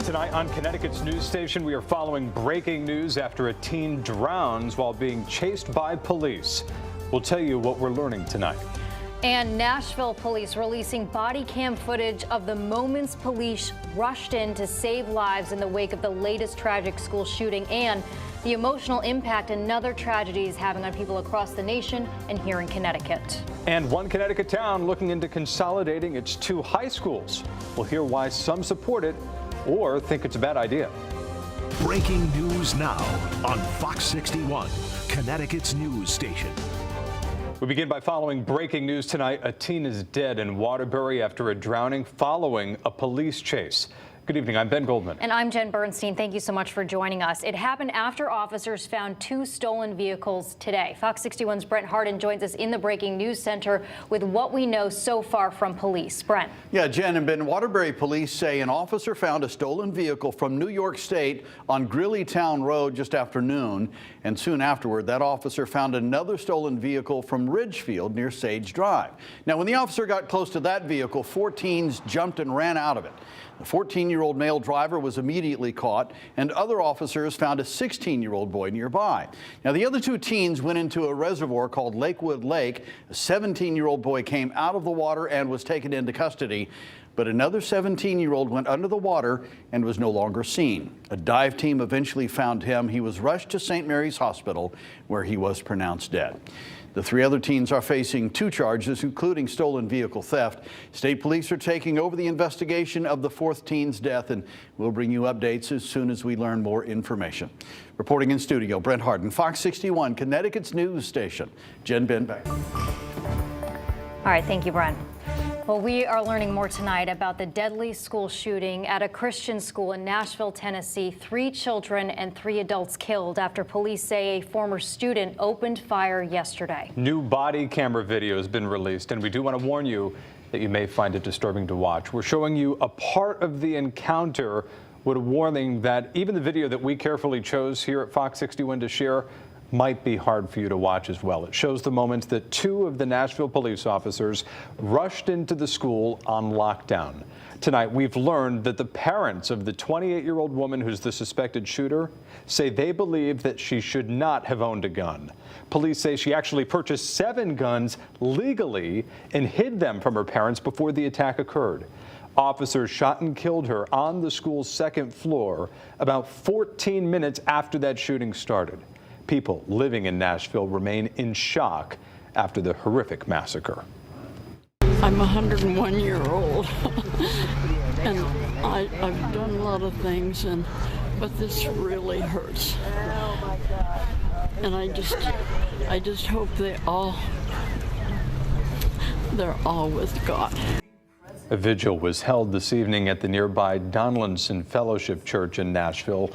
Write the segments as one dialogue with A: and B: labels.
A: Tonight on Connecticut's news station, we are following breaking news after a teen drowns while being chased by police. We'll tell you what we're learning tonight.
B: And Nashville police releasing body cam footage of the moments police rushed in to save lives in the wake of the latest tragic school shooting and the emotional impact another tragedy is having on people across the nation and here in Connecticut.
A: And one Connecticut town looking into consolidating its two high schools. We'll hear why some support it or think it's a bad idea.
C: Breaking news now on Fox 61, Connecticut's news station.
A: We begin by following breaking news tonight. A teen is dead in Waterbury after a drowning following a police chase. Good evening. I'm Ben Goldman.
B: And I'm Jen Bernstein. Thank you so much for joining us. It happened after officers found two stolen vehicles today. Fox 61's Brent Harden joins us in the Breaking News Center with what we know so far from police. Brent.
D: Yeah, Jen and Ben, Waterbury police say an officer found a stolen vehicle from New York State on Greeleytown Road just after noon. And soon afterward, that officer found another stolen vehicle from Ridgefield near Sage Drive. Now, when the officer got close to that vehicle, 4 teens jumped and ran out of it. The 14-year-old male driver was immediately caught, and other officers found a 16-year-old boy nearby. Now, the other 2 teens went into a reservoir called Lakewood Lake. A 17-year-old boy came out of the water and was taken into custody, but another 17-year-old went under the water and was no longer seen. A dive team eventually found him. He was rushed to St. Mary's Hospital, where he was pronounced dead. The 3 other teens are facing 2 charges, including stolen vehicle theft. State police are taking over the investigation of the 4th teen's death, and we'll bring you updates as soon as we learn more information. Reporting in studio, Brent Harden, Fox 61, Connecticut's news station. Jen, Ben, back.
B: All right, thank you, Brent. Well, we are learning more tonight about the deadly school shooting at a Christian school in Nashville, Tennessee. 3 children and 3 adults killed after police say a former student opened fire yesterday.
A: New body camera video has been released, and we do want to warn you that you may find it disturbing to watch. We're showing you a part of the encounter with a warning that even the video that we carefully chose here at Fox 61 to share might be hard for you to watch as well. It shows the moments that 2 of the Nashville police officers rushed into the school on lockdown. Tonight, we've learned that the parents of the 28-year-old woman who's the suspected shooter say they believe that she should not have owned a gun. Police say she actually purchased 7 guns legally and hid them from her parents before the attack occurred. Officers shot and killed her on the school's 2nd floor about 14 minutes after that shooting started. People living in Nashville remain in shock after the horrific massacre.
E: I'm 101-year-old, and I've done a lot of things, but this really hurts. And I just hope they're all with God.
A: A vigil was held this evening at the nearby Donaldson Fellowship Church in Nashville.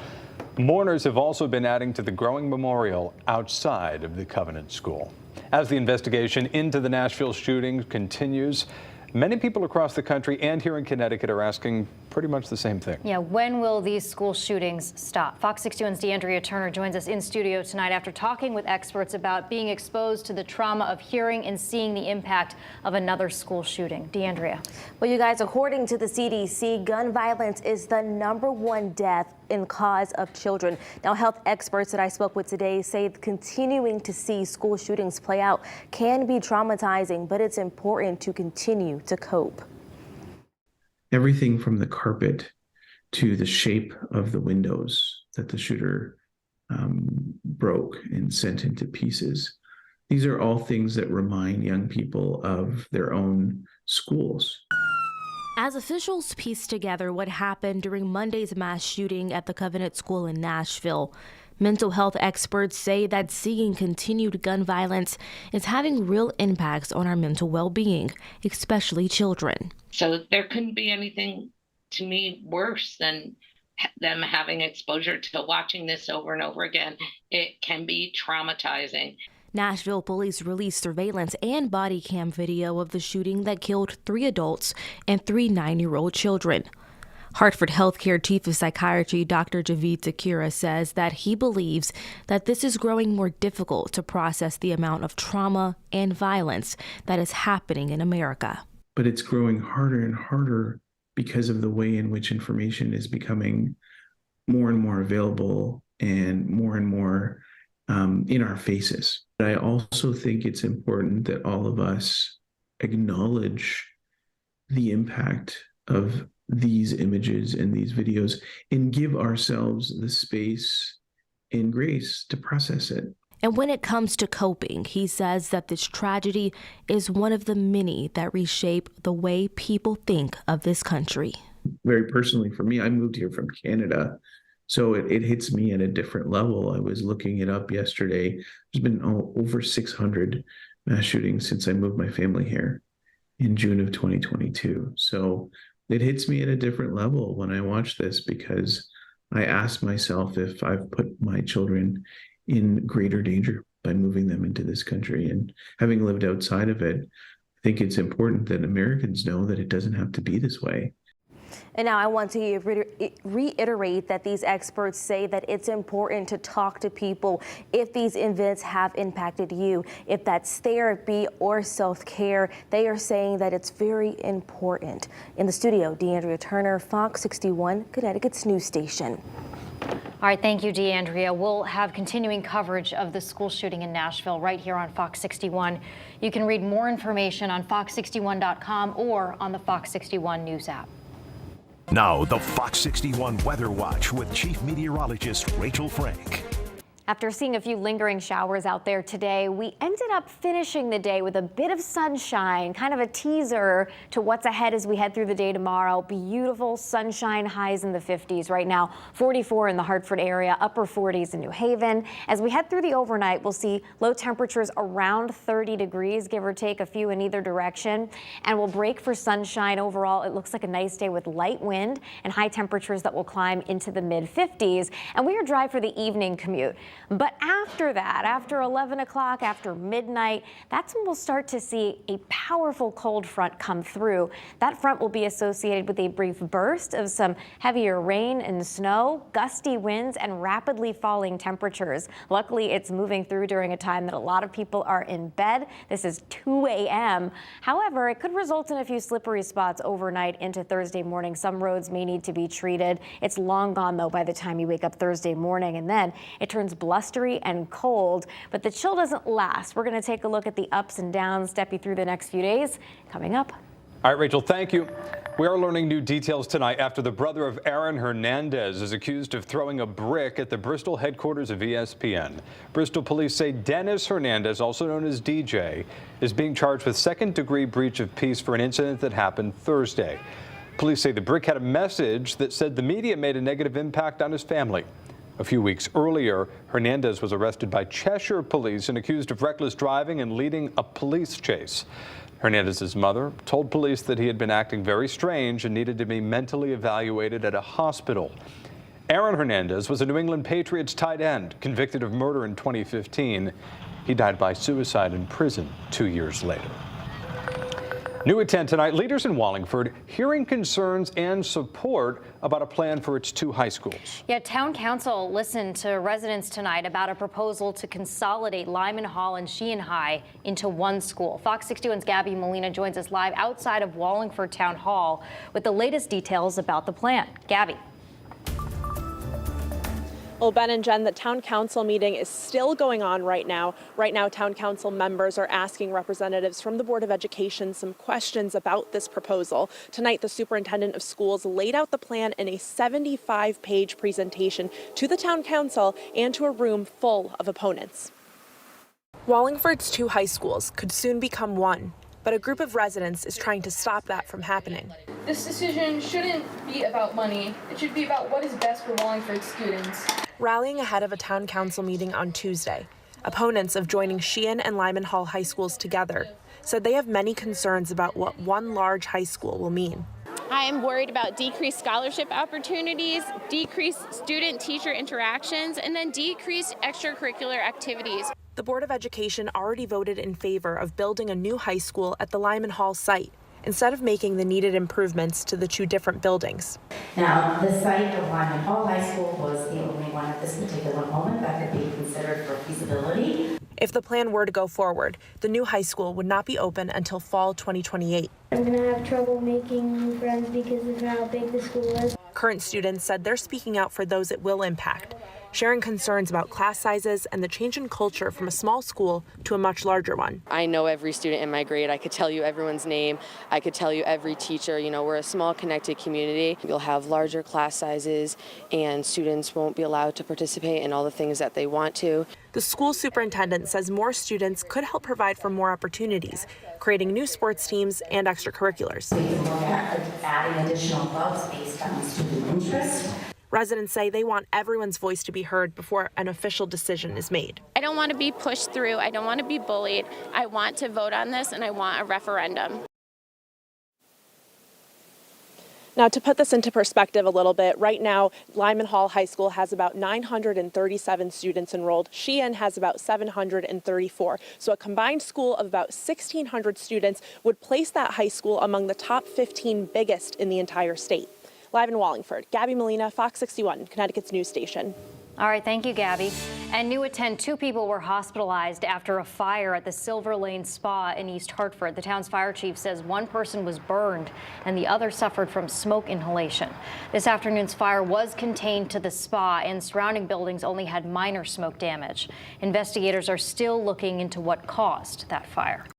A: Mourners have also been adding to the growing memorial outside of the Covenant School. As the investigation into the Nashville shooting continues, many people across the country and here in Connecticut are asking pretty much the same thing.
B: Yeah, when will these school shootings stop? Fox 61's D'Andrea Turner joins us in studio tonight after talking with experts about being exposed to the trauma of hearing and seeing the impact of another school shooting. D'Andrea.
F: Well, you guys, according to the CDC, gun violence is the #1 death in cause of children. Now, health experts that I spoke with today say continuing to see school shootings play out can be traumatizing, but it's important to continue to cope.
G: Everything from the carpet to the shape of the windows that the shooter broke and sent into pieces. These are all things that remind young people of their own schools.
H: As officials piece together what happened during Monday's mass shooting at the Covenant School in Nashville, mental health experts say that seeing continued gun violence is having real impacts on our mental well-being, especially children.
I: So there couldn't be anything, to me, worse than them having exposure to watching this over and over again. It can be traumatizing.
H: Nashville police released surveillance and body cam video of the shooting that killed 3 adults and 3 9-year-old children. Hartford Healthcare Chief of Psychiatry Dr. Javid Zakira says that he believes that this is growing more difficult to process the amount of trauma and violence that is happening in America.
G: But it's growing harder and harder because of the way in which information is becoming more and more available and more in our faces. But I also think it's important that all of us acknowledge the impact of these images and these videos and give ourselves the space and grace to process it.
H: And when it comes to coping, he says that this tragedy is one of the many that reshape the way people think of this country.
G: Very personally for me, I moved here from Canada, so it hits me at a different level. I was looking it up yesterday. There's been over 600 mass shootings since I moved my family here in June of 2022. So it hits me at a different level when I watch this, because I ask myself if I've put my children in greater danger by moving them into this country. And having lived outside of it, I think it's important that Americans know that it doesn't have to be this way.
F: And now I want to reiterate that these experts say that it's important to talk to people if these events have impacted you. If that's therapy or self-care, they are saying that it's very important. In the studio, DeAndrea Turner, Fox 61, Connecticut's news station.
B: All right, thank you, DeAndrea. We'll have continuing coverage of the school shooting in Nashville right here on Fox 61. You can read more information on fox61.com or on the Fox 61 News app.
C: Now, the Fox 61 Weather Watch with Chief Meteorologist Rachel Frank.
J: After seeing a few lingering showers out there today, we ended up finishing the day with a bit of sunshine, kind of a teaser to what's ahead as we head through the day tomorrow. Beautiful sunshine, highs in the 50s right now, 44 in the Hartford area, upper 40s in New Haven. As we head through the overnight, we'll see low temperatures around 30 degrees, give or take a few in either direction, and we'll break for sunshine. Overall, it looks like a nice day with light wind and high temperatures that will climb into the mid 50s, and we are dry for the evening commute. But after that, after 11 o'clock, after midnight, that's when we'll start to see a powerful cold front come through. That front will be associated with a brief burst of some heavier rain and snow, gusty winds, and rapidly falling temperatures. Luckily, it's moving through during a time that a lot of people are in bed. This is 2 a.m. However, it could result in a few slippery spots overnight into Thursday morning. Some roads may need to be treated. It's long gone, though, by the time you wake up Thursday morning, and then it turns blustery and cold, but the chill doesn't last. We're going to take a look at the ups and downs, step you through the next few days coming up.
A: All right, Rachel, thank you. We are learning new details tonight after the brother of Aaron Hernandez is accused of throwing a brick at the Bristol headquarters of ESPN. Bristol police say Dennis Hernandez, also known as DJ, is being charged with second-degree breach of peace for an incident that happened Thursday. Police say the brick had a message that said the media made a negative impact on his family. A few weeks earlier, Hernandez was arrested by Cheshire police and accused of reckless driving and leading a police chase. Hernandez's mother told police that he had been acting very strange and needed to be mentally evaluated at a hospital. Aaron Hernandez was a New England Patriots tight end, convicted of murder in 2015. He died by suicide in prison 2 years later. New at 10 tonight, leaders in Wallingford hearing concerns and support about a plan for its 2 high schools.
B: Yeah, Town Council listened to residents tonight about a proposal to consolidate Lyman Hall and Sheehan High into one school. Fox 61's Gabby Molina joins us live outside of Wallingford Town Hall with the latest details about the plan. Gabby.
K: Well, Ben and Jen, the town council meeting is still going on right now. Right now, town council members are asking representatives from the Board of Education some questions about this proposal. Tonight, the superintendent of schools laid out the plan in a 75-page presentation to the town council and to a room full of opponents. Wallingford's 2 high schools could soon become one, but a group of residents is trying to stop that from happening.
L: This decision shouldn't be about money. It should be about what is best for Wallingford students.
K: Rallying ahead of a town council meeting on Tuesday, opponents of joining Sheehan and Lyman Hall high schools together said they have many concerns about what one large high school will mean.
M: I am worried about decreased scholarship opportunities, decreased student-teacher interactions, and then decreased extracurricular activities.
K: The Board of Education already voted in favor of building a new high school at the Lyman Hall site, instead of making the needed improvements to the 2 different buildings.
N: Now, the site of Lyman Hall High School was the only one at this particular moment that could be considered for feasibility.
K: If the plan were to go forward, the new high school would not be open until fall 2028.
O: I'm going to have trouble making new friends because of how big the school is.
K: Current students said they're speaking out for those it will impact, sharing concerns about class sizes and the change in culture from a small school to a much larger one.
P: I know every student in my grade. I could tell you everyone's name. I could tell you every teacher. You know, we're a small connected community. You'll have larger class sizes and students won't be allowed to participate in all the things that they want to.
K: The school superintendent says more students could help provide for more opportunities, creating new sports teams and extracurriculars.
N: We can look at adding additional clubs based on student interest.
K: Residents say they want everyone's voice to be heard before an official decision is made.
M: I don't want to be pushed through. I don't want to be bullied. I want to vote on this, and I want a referendum.
K: Now, to put this into perspective a little bit, right now, Lyman Hall High School has about 937 students enrolled. Sheehan has about 734. So a combined school of about 1,600 students would place that high school among the top 15 biggest in the entire state. Live in Wallingford, Gabby Molina, Fox 61, Connecticut's news station.
B: All right, thank you, Gabby. And new at 10, 2 people were hospitalized after a fire at the Silver Lane Spa in East Hartford. The town's fire chief says one person was burned and the other suffered from smoke inhalation. This afternoon's fire was contained to the spa, and surrounding buildings only had minor smoke damage. Investigators are still looking into what caused that fire.